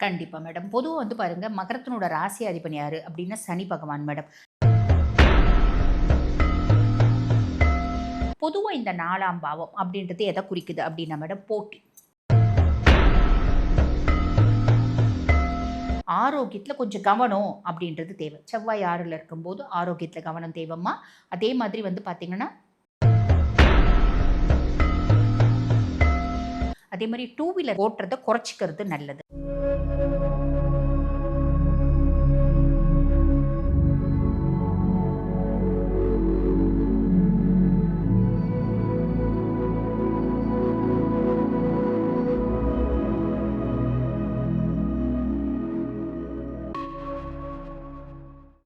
கண்டிப்பா மேடம். பொதுவா பாருங்க, மகரத்தினோட ராசி அதிபன் யாரு அப்டின்னா சனி பகவான் மேடம். பொதுவா இந்த 4ஆம் பாவம் அப்டின்றது எத குறிக்குது அப்டின்னா மேடம், போட்டி. ஆரோக்கியத்துல கொஞ்சம் கவனம் அப்டின்றது தேவை. செவ்வாய் 6ல இருக்கும்போது ஆரோக்கியத்துல கவனம் தேவம்மா. அதே மாதிரி பார்த்தீங்கன்னா, அதே மாரி 2 வீலர் ஓட்டுறத குறைச்சுக்கிறது நல்லது.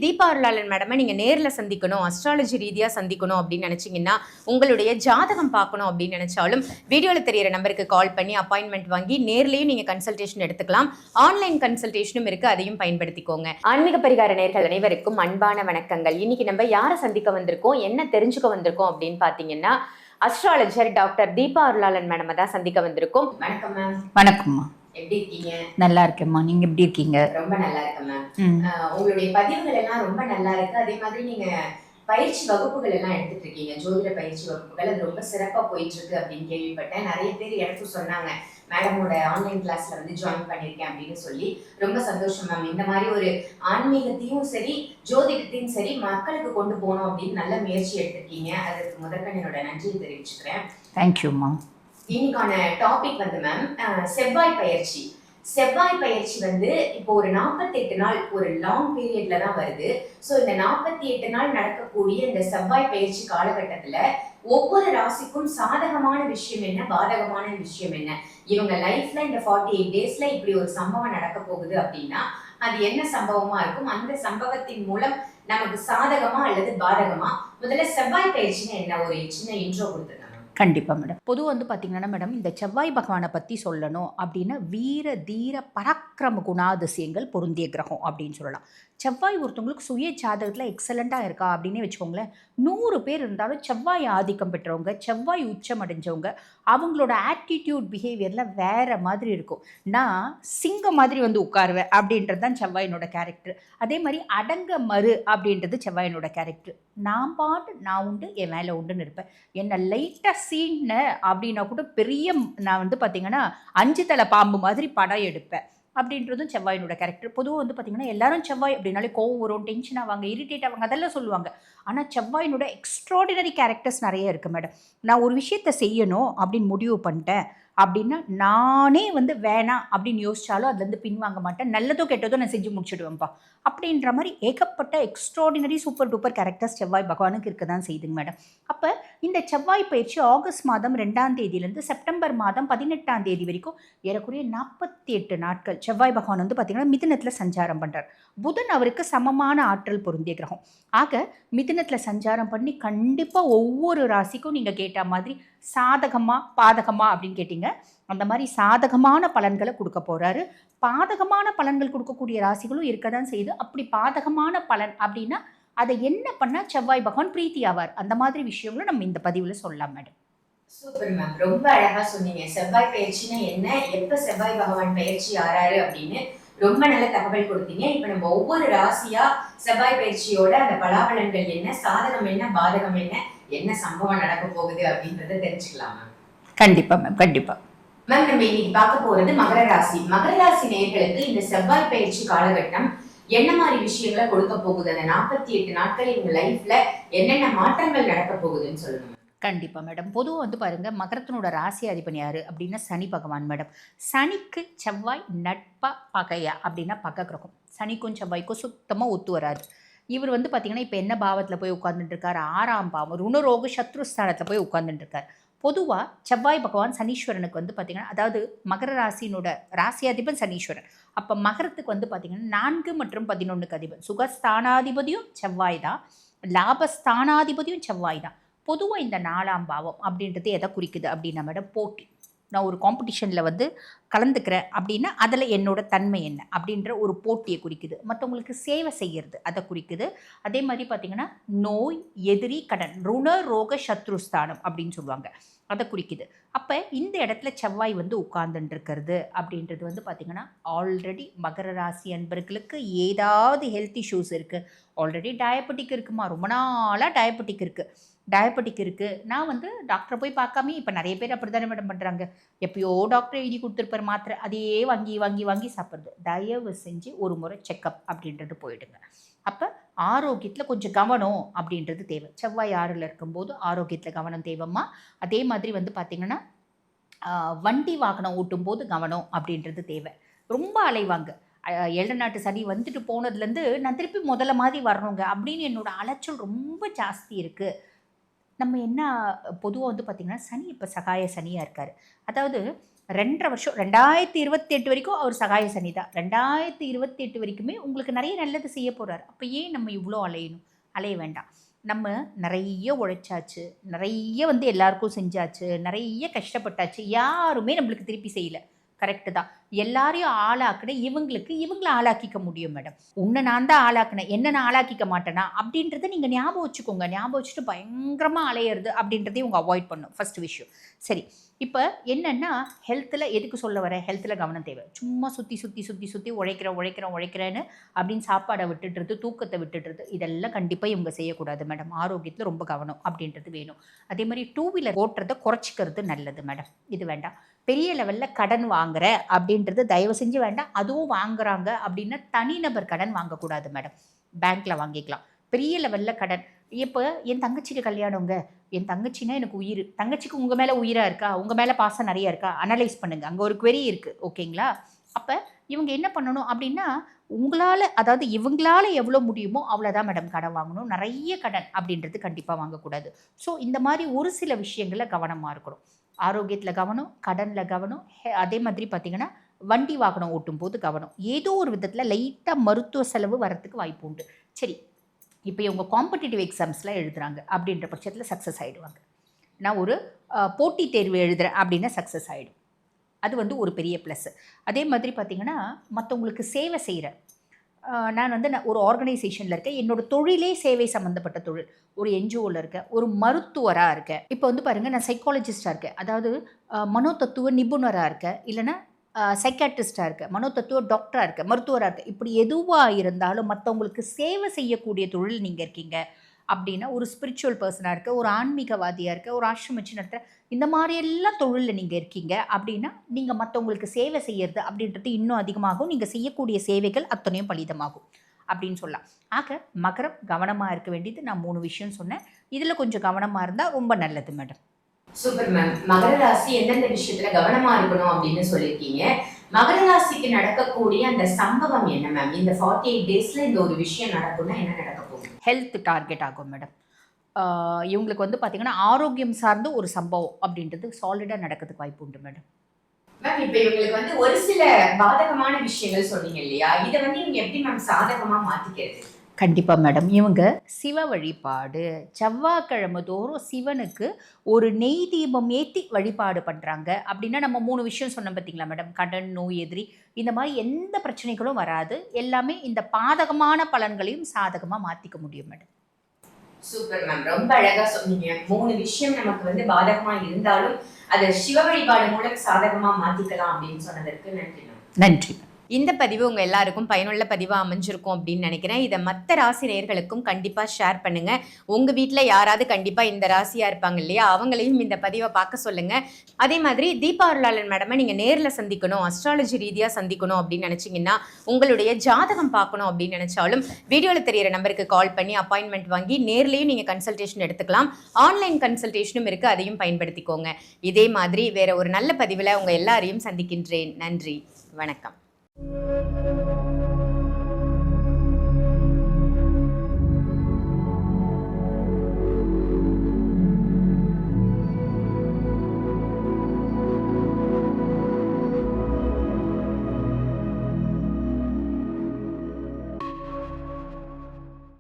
தீபா அருளாளன் மேடமை நீங்க நேர்ல சந்திக்கணும், அஸ்ட்ராலஜி ரீதியா சந்திக்கணும் அப்படின்னு நினைச்சீங்கன்னா, உங்களுடைய ஜாதகம் பார்க்கணும் அப்படின்னு நினைச்சாலும் வீடியோல தெரியிற நம்பருக்கு கால் பண்ணி அப்பாயின்மெண்ட் வாங்கி நேர்லயும் நீங்க கன்சல்டேஷன் எடுத்துக்கலாம். ஆன்லைன் கன்சல்டேஷனும் இருக்கு, அதையும் பயன்படுத்திக்கோங்க. ஆன்மீக பரிகார நேர்கள் அனைவருக்கும் அன்பான வணக்கங்கள். இன்னைக்கு நம்ம யாரை சந்திக்க வந்திருக்கோம், என்ன தெரிஞ்சுக்க வந்திருக்கோம் அப்படின்னு பாத்தீங்கன்னா, அஸ்ட்ராலஜர் டாக்டர் தீபா அருளாளன் மேடம் தான் சந்திக்க வந்திருக்கோம். வணக்கம் மேம். வணக்கம்மா. எப்படி இருக்கீங்க? நல்லா இருக்கேம்மா. நீங்க எப்படி இருக்கீங்க? ரொம்ப நல்லா இருக்கேன் மேம். உங்களுடைய பதிவுகள் எல்லாம் ரொம்ப நல்லா இருக்கு. அதே மாதிரி நீங்க பயிற்சி வகுப்புகள் எல்லாம் எடுத்துட்டு இருக்கீங்க, ஜோதிட பயிற்சி வகுப்புகள். அது ரொம்ப சிறப்பா போயிட்டு இருக்கு அப்படின்னு கேள்விப்பட்டேன். நிறைய பேர் எனக்கும் சொன்னாங்க, மேடமோட ஆன்லைன் கிளாஸ்ல ஜாயின் பண்ணிருக்கேன் அப்படின்னு சொல்லி. ரொம்ப சந்தோஷம் மேம். இந்த மாதிரி ஒரு ஆன்மீகத்தையும் சரி ஜோதிடத்தையும் சரி மக்களுக்கு கொண்டு போகணும் அப்படின்னு நல்ல முயற்சி எடுத்திருக்கீங்க. அதுக்கு முதற்கண் என்னோட நன்றியை தெரிவிச்சுக்கிறேன். தேங்க்யூம்மா. இன்னைக்கான டாபிக் மேம், செவ்வாய் பயிற்சி. செவ்வாய் பயிற்சி இப்போ ஒரு 48 நாள் ஒரு லாங் பீரியட்ல தான் வருது. ஸோ இந்த 48 நாள் நடக்கக்கூடிய இந்த செவ்வாய் பயிற்சி காலகட்டத்துல ஒவ்வொரு ராசிக்கும் சாதகமான விஷயம் என்ன, பாதகமான விஷயம் என்ன, இவங்க லைஃப்ல இந்த 48 டேஸ்ல இப்படி ஒரு சம்பவம் நடக்க போகுது அப்படின்னா அது என்ன சம்பவமா இருக்கும், அந்த சம்பவத்தின் மூலம் நமக்கு சாதகமா அல்லது பாதகமா. முதல்ல செவ்வாய் பயிற்சின்னு என்ன ஒரு சின்ன இன்ட்ரோ கொடுத்துருங்க. கண்டிப்பா மேடம். பொதுவா பார்த்தீங்கன்னா மேடம், இந்த செவ்வாய் பகவானை பத்தி சொல்லணும் அப்படின்னா, வீர தீர பராக்கிரம குணாதிசயங்கள் பொருந்திய கிரகம் அப்படின்னு சொல்லலாம். செவ்வாய் ஒருத்தவங்களுக்கு சுய ஜாதகத்துல எக்ஸலண்டா இருக்கா அப்படின்னே வச்சுக்கோங்களேன். 100 பேர் இருந்தாலும் செவ்வாய் ஆதிக்கம் பெற்றவங்க, செவ்வாய் உச்சம் அடைஞ்சவங்க, அவங்களோட ஆட்டிடியூட் பிஹேவியர்ல வேற மாதிரி இருக்கும். நான் சிங்கம் மாதிரி உட்காருவேன் அப்படின்றது தான் செவ்வாயினோட கேரக்டர். அதே மாதிரி அடங்க மறு அப்படின்றது செவ்வாயினோட கேரக்டர். நான் பாட்டு நான் உண்டு, என் வேலை உண்டுன்னு இருப்பேன். என்ன லைட்டா சீன் அப்படின்னா கூட பெரிய நான் பார்த்தீங்கன்னா 5 தலை பாம்பு மாதிரி படம் எடுப்பேன் அப்படின்றதும் செவ்வாயினோட கேரக்டர். பொதுவாக பார்த்தீங்கன்னா எல்லாரும் செவ்வாய் அப்படின்னாலே கோவம் வரும், டென்ஷன் ஆவாங்க, இரிட்டேட் ஆவாங்க, அதெல்லாம் சொல்லுவாங்க. ஆனால் செவ்வாயினோட எக்ஸ்ட்ராடினரி கேரக்டர்ஸ் நிறைய இருக்குது மேடம். நான் ஒரு விஷயத்தை செய்யணும் அப்படின்னு முடிவு பண்ணிட்டேன் அப்படின்னா நானே வேணாம் அப்படின்னு யோசிச்சாலும் அதுலேருந்து பின்வாங்க மாட்டேன். நல்லதோ கெட்டதோ நான் செஞ்சு முடிச்சுடுவேன்ப்பா அப்படின்ற மாதிரி ஏகப்பட்ட எக்ஸ்ட்ராடினரி சூப்பர் டூப்பர் கேரக்டர்ஸ் செவ்வாய் பகவானுக்கு இருக்க தான் செய்யுதுங்க மேடம். அப்போ இந்த செவ்வாய் பயிற்சி ஆகஸ்ட் மாதம் 2ஆம் தேதியிலேருந்து செப்டம்பர் மாதம் 18ஆம் தேதி வரைக்கும் ஏறக்குறைய 48 நாட்கள் செவ்வாய் பகவான் பார்த்தீங்கன்னா மிதுனத்தில் சஞ்சாரம் பண்ணுறார். புதன் அவருக்கு சமமான ஆற்றல் பொருந்திய கிரகம். ஆக மிதுனத்தில் சஞ்சாரம் பண்ணி கண்டிப்பாக ஒவ்வொரு ராசிக்கும் நீங்கள் கேட்ட மாதிரி சாதகமா பாதகமா அப்படின்னு கேட்டீங்க. அந்த மாதிரி சாதகமான பலன்களை கொடுக்க போறாரு. பாதகமான பலன்கள் கொடுக்கக்கூடிய ராசிகளும் இருக்க தான் செய்யுது. அப்படி பாதகமான பலன் அப்படின்னா அதை என்ன பண்ணா செவ்வாய் பகவான் பிரீத்தி ஆவார், அந்த மாதிரி விஷயங்களும் நம்ம இந்த பதிவுல சொல்லலாம் மேடம். சூப்பர் மேம், ரொம்ப அழகா சொன்னீங்க. செவ்வாய் பயிற்சினா என்ன, எப்ப செவ்வாய் பகவான் பயிற்சி ஆறாரு அப்படின்னு ரொம்ப நல்ல தகவல் கொடுத்தீங்க. இப்ப நம்ம ஒவ்வொரு ராசியா செவ்வாய் பயிற்சியோட அந்த பலாபலன்கள் என்ன, சாதகம் என்ன, பாதகம் என்ன, என்ன சம்பவம் நடக்க போகுது அப்படின்றத தெரிஞ்சுக்கலாம் மேம். கண்டிப்பா மேம், கண்டிப்பா மேம். நம்ம இன்னைக்கு பார்க்க போறது மகர ராசி. மகர ராசி நேயர்களுக்கு இந்த செவ்வாய் பயிற்சி காலகட்டம் என்ன மாதிரி விஷயங்களை கொடுக்க போகுது, அந்த 48 நாட்கள் இவங்க லைஃப்ல என்னென்ன மாற்றங்கள் நடக்க போகுதுன்னு சொல்லுங்க. கண்டிப்பா மேடம். பொதுவாக பாருங்க, மகரத்தினோட ராசி அதிபன் யாரு அப்படின்னா சனி பகவான் மேடம். சனிக்கு செவ்வாய் நட்பா பகையா அப்படின்னா பகை கிரகம். சனிக்கும் செவ்வாய்க்கும் சுத்தமாக ஒத்து வராது. இவர் பார்த்தீங்கன்னா இப்போ என்ன பாவத்தில் போய் உட்கார்ந்துட்டு இருக்காரு, 6ஆம் பாவம் ருணரோக சத்ருஸ்தானத்தில் போய் உட்கார்ந்துட்டு இருக்காரு. பொதுவாக செவ்வாய் பகவான் சனீஸ்வரனுக்கு பார்த்தீங்கன்னா, அதாவது மகர ராசினோட ராசி அதிபன் சனீஸ்வரன். அப்போ மகரத்துக்கு பார்த்தீங்கன்னா 4 மற்றும் 11க்கு அதிபன். சுகஸ்தானாதிபதியும் செவ்வாய் தான், லாபஸ்தானாதிபதியும் செவ்வாய் தான். பொதுவாக இந்த 4ஆம் பாவம் அப்படின்றது எதை குறிக்குது அப்படின்னா மேடம், போட்டி. நான் ஒரு காம்படிஷனில் கலந்துக்கிறேன் அப்படின்னா அதில் என்னோட தன்மை என்ன அப்படின்ற ஒரு போட்டியை குறிக்குது. மற்றவங்களுக்கு சேவை செய்கிறது அதை குறிக்குது. அதே மாதிரி பார்த்திங்கன்னா நோய், எதிரி, கடன், ருண ரோக சத்ருஸ்தானம் அப்படின்னு சொல்லுவாங்க. அதை குறிக்குது. அப்போ இந்த இடத்துல செவ்வாய் வந்து உட்கார்ந்துட்டு இருக்கிறது அப்படின்றது வந்து பார்த்திங்கன்னா ஆல்ரெடி மகர ராசி அன்பர்களுக்கு ஏதாவது ஹெல்த் இஷ்யூஸ் இருக்குது. ஆல்ரெடி டயபெட்டிக் இருக்குமா, ரொம்ப நாளாக டயபெட்டிக் இருக்குது. நான் வந்து டாக்டரை போய் பார்க்காம இப்போ நிறைய பேர் அப்படி தானே மேடம் பண்ணுறாங்க. எப்பயோ டாக்டர் எழுதி கொடுத்துருப்பார் மாத்திரை, அதையே வாங்கி சாப்பிட்றது. தயவு செஞ்சு ஒரு முறை செக்கப் அப்படின்றது போயிடுங்க. அப்போ ஆரோக்கியத்தில் கொஞ்சம் கவனம் அப்படின்றது தேவை. செவ்வாய் 6ல் இருக்கும்போது ஆரோக்கியத்தில் கவனம் தேவைம்மா. அதே மாதிரி வந்து பார்த்திங்கன்னா வண்டி வாகனம் ஓட்டும்போது கவனம் அப்படின்றது தேவை. ரொம்ப அலைவாங்க. 7 நாட்டு சனி வந்துட்டு போனதுலேருந்து நான் திருப்பி முதல்ல மாதிரி வரணுங்க அப்படின்னு என்னோடய அலைச்சல் ரொம்ப ஜாஸ்தி இருக்குது. நம்ம என்ன பொதுவாக வந்து பார்த்திங்கன்னா சனி இப்போ சகாய சனியாக இருக்கார். அதாவது 2.5 வருஷம் 2028 வரைக்கும் அவர் சகாய சனி தான். 2028 வரைக்குமே உங்களுக்கு நிறைய நல்லது செய்ய போகிறார். அப்போ ஏன் நம்ம இவ்வளோ அலைய வேண்டாம். நம்ம நிறைய உழைச்சாச்சு, நிறைய வந்து எல்லாருக்கும் செஞ்சாச்சு, நிறைய கஷ்டப்பட்டாச்சு, யாருமே நம்மளுக்கு திருப்பி செய்யலை. கரெக்டு தான். எல்லாரையும் ஆளாக்குன இவங்களை ஆளாக்கிக்க முடியும் மேடம். உன்னை நான் தான் ஆளாக்குனேன், என்ன நான் ஆளாக்கிக்க மாட்டேனா அப்படின்றத நீங்கள் ஞாபகம் வச்சுக்கோங்க. ஞாபகம் வச்சுட்டு பயங்கரமாக அலையிறது அப்படின்றதையும் உங்கள் அவாய்ட் பண்ணும். ஃபஸ்ட் விஷயம். சரி, இப்போ என்னென்னா ஹெல்த்தில் எதுக்கு சொல்ல வரேன், ஹெல்த்தில் கவனம் தேவை. சும்மா சுற்றி உழைக்கிறேன்னு அப்படின்னு சாப்பாடை விட்டுடுறது, தூக்கத்தை விட்டுடுறது, இதெல்லாம் கண்டிப்பாக இவங்க செய்யக்கூடாது மேடம். ஆரோக்கியத்தில் ரொம்ப கவனம் அப்படின்றது வேணும். அதே மாதிரி 2 வீலர் ஓட்டுறதை குறைச்சிக்கிறது நல்லது மேடம். இது வேண்டாம். பெரிய லெவலில் கடன் வாங்குற அப்படின்றது தயவு செஞ்சு வேண்டாம். அதுவும் வாங்குறாங்க அப்படின்னா தனிநபர் கடன் வாங்கக்கூடாது மேடம். பேங்க்கில் வாங்கிக்கலாம். பெரிய லெவலில் கடன். இப்போ என் தங்கச்சிக்கு கல்யாணங்க, என் தங்கச்சின்னா எனக்கு உயிர். தங்கச்சிக்கு உங்கள் மேலே உயிராக இருக்கா, உங்கள் மேலே பாசம் நிறையா இருக்கா, அனலைஸ் பண்ணுங்கள். அங்கே ஒரு query இருக்குது. ஓகேங்களா? அப்போ இவங்க என்ன பண்ணணும் அப்படின்னா அதாவது இவங்களால எவ்வளோ முடியுமோ அவ்வளோதான் மேடம் கடன் வாங்கணும். நிறைய கடன் அப்படின்றது கண்டிப்பாக வாங்கக்கூடாது. ஸோ இந்த மாதிரி ஒரு சில விஷயங்களில் கவனமாக இருக்கணும். ஆரோக்கியத்தில் கவனம், கடனில் கவனம், அதே மாதிரி பார்த்திங்கன்னா வண்டி வாகனம் ஓட்டும் போது கவனம். ஏதோ ஒரு விதத்தில் லைட்டாக மருத்துவ செலவு வரத்துக்கு வாய்ப்பு உண்டு. சரி, இப்போ இவங்க காம்படிட்டிவ் எக்ஸாம்ஸ்லாம் எழுதுகிறாங்க அப்படின்ற பட்சத்தில் சக்ஸஸ் ஆகிடுவாங்க. நான் ஒரு போட்டித் தேர்வு எழுதுகிறேன் அப்படின்னா சக்ஸஸ் ஆகிடும். அது வந்து ஒரு பெரிய ப்ளஸ்ஸு. அதே மாதிரி பார்த்திங்கன்னா மற்றவங்களுக்கு சேவை செய்கிறேன். நான் வந்து ஒரு ஆர்கனைசேஷனில் இருக்கேன். என்னோடய தொழிலே சேவை சம்மந்தப்பட்ட தொழில். ஒரு என்ஜிஓவில் இருக்கேன், ஒரு மருத்துவராக இருக்கேன். இப்போ வந்து பாருங்கள், நான் சைக்காலஜிஸ்டாக இருக்கேன், அதாவது மனோதத்துவ நிபுணராக இருக்கேன், இல்லைன்னா சைக்காட்ரிஸ்டாக இருக்கேன், மனோதத்துவ டாக்டராக இருக்கேன், மருத்துவராக இருக்கேன். இப்படி எதுவாக இருந்தாலும் மற்றவங்களுக்கு சேவை செய்யக்கூடிய தொழில் நீங்கள் இருக்கீங்க அப்படின்னா, ஒரு ஸ்பிரிச்சுவல் பர்சனாக இருக்க, ஒரு ஆன்மீகவாதியாக இருக்க, ஒரு ஆசிரமம் வச்சு நடத்துகிற, இந்த மாதிரியெல்லாம் தொழிலில் நீங்கள் இருக்கீங்க அப்படின்னா நீங்கள் மற்றவங்களுக்கு சேவை செய்கிறது அப்படின்றது இன்னும் அதிகமாகும். நீங்கள் செய்யக்கூடிய சேவைகள் அத்தனையும் பலிதமாகும் அப்படின்னு சொல்லலாம். ஆக மகரம் கவனமாக இருக்க வேண்டியது நான் 3 விஷயம் சொன்னேன். இதில் கொஞ்சம் கவனமாக இருந்தால் ரொம்ப நல்லது மேடம். Super ma'am. மகர ராசி எந்தெந்த விஷயத்துல கவனமா இருக்கணும் அப்படின்னு சொல்லியிருக்கீங்க. மகர ராசிக்கு நடக்கக்கூடிய அந்த சம்பவம் என்ன மேம்? இந்த 48 டேஸ்ல இந்த ஒரு விஷயம் நடக்கும்னா என்ன நடக்க போகுது? ஹெல்த் டார்கெட் ஆகும் மேடம். இவங்களுக்கு வந்து பார்த்திங்கன்னா ஆரோக்கியம் சார்ந்த ஒரு சம்பவம் அப்படின்றது சாலிடாக நடக்கிறதுக்கு வாய்ப்பு உண்டு மேடம். மேம், இப்போ இவங்களுக்கு வந்து ஒரு சில பாதகமான விஷயங்கள் சொன்னீங்க இல்லையா, இதை வந்து இவங்க எப்படி மேம் சாதகமா மாத்திக்கிறது? கண்டிப்பாக மேடம். இவங்க சிவ வழிபாடு, செவ்வாய்க்கிழமை தோறும் சிவனுக்கு ஒரு நெய் தீபம் ஏற்றி வழிபாடு பண்ணுறாங்க அப்படின்னா நம்ம 3 விஷயம் சொன்னோம் பார்த்தீங்களா மேடம். கடன், நோய் எதிரி, இந்த மாதிரி எந்த பிரச்சனைகளும் வராது. எல்லாமே இந்த பாதகமான பலன்களையும் சாதகமாக மாற்றிக்க முடியும் மேடம். சூப்பர் மேம், ரொம்ப அழகா சொன்னீங்க. 3 விஷயம் நமக்கு வந்து பாதகமா இருந்தாலும் அதை சிவ வழிபாடு மூலம் சாதகமா மாத்திக்கலாம் அப்படின்னு சொன்னதற்கு நன்றி மேம். நன்றி. இந்த பதிவு உங்கள் எல்லாருக்கும் பயனுள்ள பதிவாக அமைஞ்சிருக்கும் அப்படின்னு நினைக்கிறேன். இதை மற்ற ராசி நேயர்களுக்கும் கண்டிப்பாக ஷேர் பண்ணுங்கள். உங்கள் வீட்டில் யாராவது கண்டிப்பாக இந்த ராசியாக இருப்பாங்க இல்லையா, அவங்களையும் இந்த பதிவை பார்க்க சொல்லுங்கள். அதே மாதிரி தீபா அருளாளன் மேடமை நீங்கள் நேரில் சந்திக்கணும், அஸ்ட்ராலஜி ரீதியாக சந்திக்கணும் அப்படின்னு நினச்சிங்கன்னா, உங்களுடைய ஜாதகம் பார்க்கணும் அப்படின்னு நினச்சாலும் வீடியோவில் தெரியிற நம்பருக்கு கால் பண்ணி அப்பாயின்மெண்ட் வாங்கி நேர்லேயும் நீங்கள் கன்சல்டேஷன் எடுத்துக்கலாம். ஆன்லைன் கன்சல்டேஷனும் இருக்குது, அதையும் பயன்படுத்திக்கோங்க. இதே மாதிரி வேறு ஒரு நல்ல பதிவில் உங்கள் எல்லாரையும் சந்திக்கின்றேன். நன்றி, வணக்கம்.